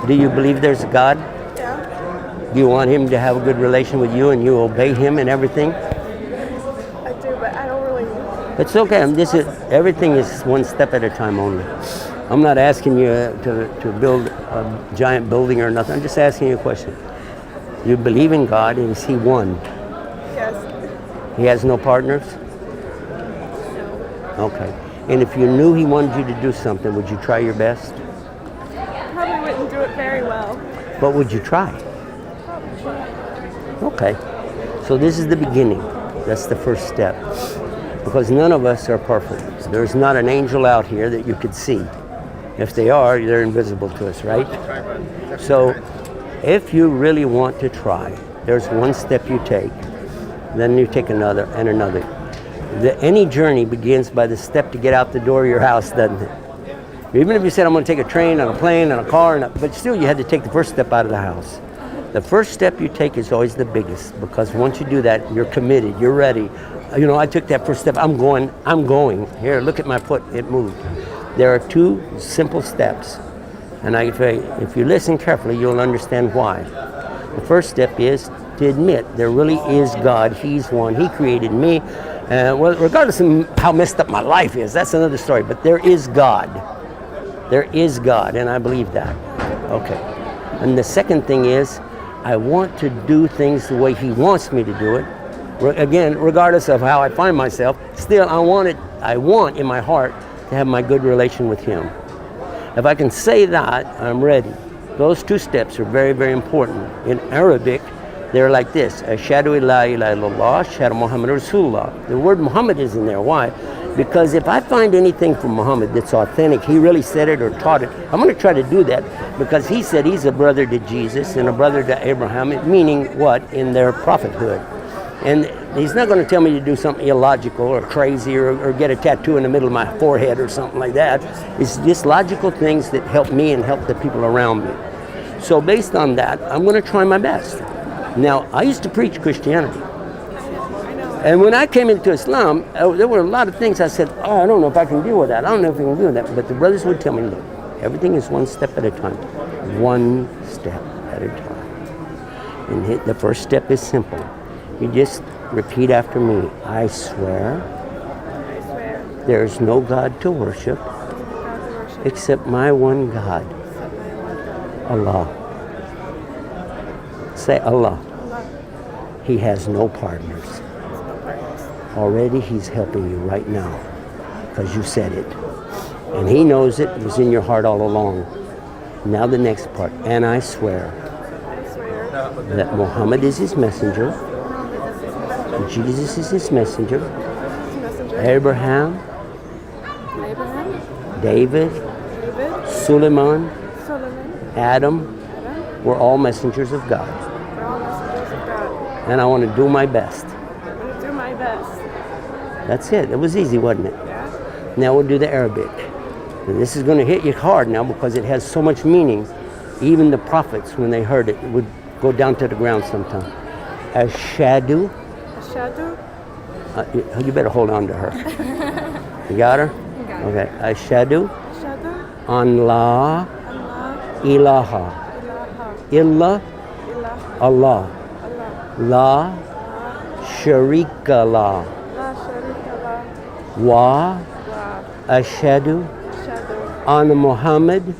Do you believe there's a God? Yeah. Do you want him to have a good relation with you and you obey him and everything? I do, but I don't really. It's okay. Everything is one step at a time only. I'm not asking you to build a giant building or nothing. I'm just asking you a question. You believe in God, and is he one? Yes. He has no partners? No. Okay. And if you knew he wanted you to do something, would you try your best? Probably wouldn't do it very well. But would you try? Okay. So this is the beginning. That's the first step. Because none of us are perfect. There's not an angel out here that you could see. If they are, they're invisible to us, right? So if you really want to try, there's one step you take, then you take another and another. Any journey begins by the step to get out the door of your house, doesn't it? Even if you said, I'm going to take a train and a plane and a car, but still you had to take the first step out of the house. The first step you take is always the biggest, because once you do that, you're committed, you're ready. You know, I took that first step, I'm going. Here, look at my foot, it moved. There are two simple steps. And if you listen carefully, you'll understand why. The first step is to admit there really is God. He's one. He created me. Well, regardless of how messed up my life is, that's another story. But there is God. There is God, and I believe that. Okay. And the second thing is, I want to do things the way he wants me to do it. Again, regardless of how I find myself, still I want in my heart to have my good relation with him. If I can say that, I'm ready. Those two steps are very, very important. In Arabic, they're like this: Ashhadu la ilaha illallah, Ashhadu Muhammad Rasulullah. The word Muhammad is in there. Why? Because if I find anything from Muhammad that's authentic, he really said it or taught it, I'm going to try to do that, because he said he's a brother to Jesus and a brother to Abraham, meaning what? In their prophethood. And he's not going to tell me to do something illogical or crazy or get a tattoo in the middle of my forehead or something like that. It's just logical things that help me and help the people around me. So based on that, I'm going to try my best. Now, I used to preach Christianity. And when I came into Islam, there were a lot of things I said, I don't know if I can deal with that. I don't know if I can deal with that. But the brothers would tell me, look, everything is one step at a time. One step at a time. And the first step is simple. You just repeat after me. I swear there is no God to worship except my one God, Allah. Say Allah. He has no partners. Already he's helping you right now because you said it. And he knows it was in your heart all along. Now the next part. And I swear that Muhammad is his messenger. Jesus is his messenger. Abraham, David, Suleiman, Adam were all messengers of God. And I want to do my best. That's it. It was easy, wasn't it? Yeah. Now we'll do the Arabic. And this is going to hit you hard now because it has so much meaning. Even the prophets, when they heard it, would go down to the ground sometime. Ashhadu. Ashhadu? You better hold on to her. You got her? Got okay. Ashhadu. An la ilaha illa Allah. La sharika la. Wa ashhadu anna Muhammad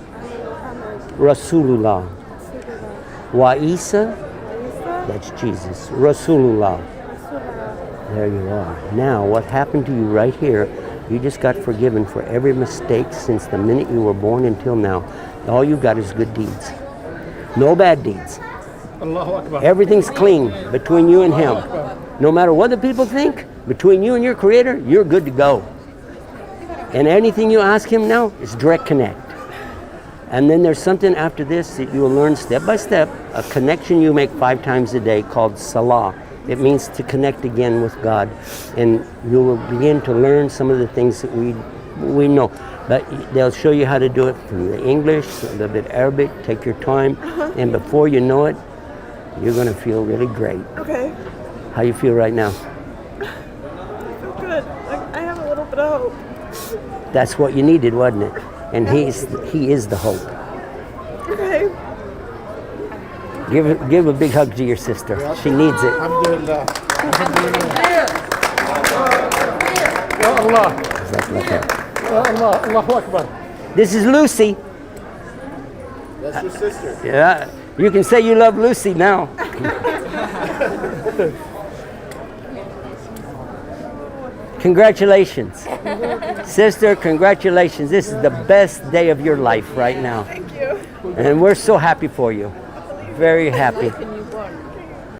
Rasulullah. Wa Isa, that's Jesus, Rasulullah. There you are. Now, what happened to you right here, you just got forgiven for every mistake since the minute you were born until now. All you got is good deeds. No bad deeds. Everything's clean between you and him. No matter what the people think, between you and your Creator, you're good to go. And anything you ask him now is direct connect. And then there's something after this that you'll learn step by step, a connection you make 5 times a day called salah. It means to connect again with God. And you will begin to learn some of the things that we know. But they'll show you how to do it from the English, a little bit Arabic, take your time. And before you know it, you're going to feel really great. Okay. How you feel right now? I feel good. I have a little bit of hope. That's what you needed, wasn't it? And he is the hope. Okay. Give a big hug to your sister. She needs it. Alhamdulillah. Ya Allah. Ya Allah. Allahu Akbar. This is Lucy. That's your sister. Yeah, you can say you love Lucy now. Congratulations. Sister, congratulations. This is the best day of your life right now. Thank you. And we're so happy for you. Very happy. Can you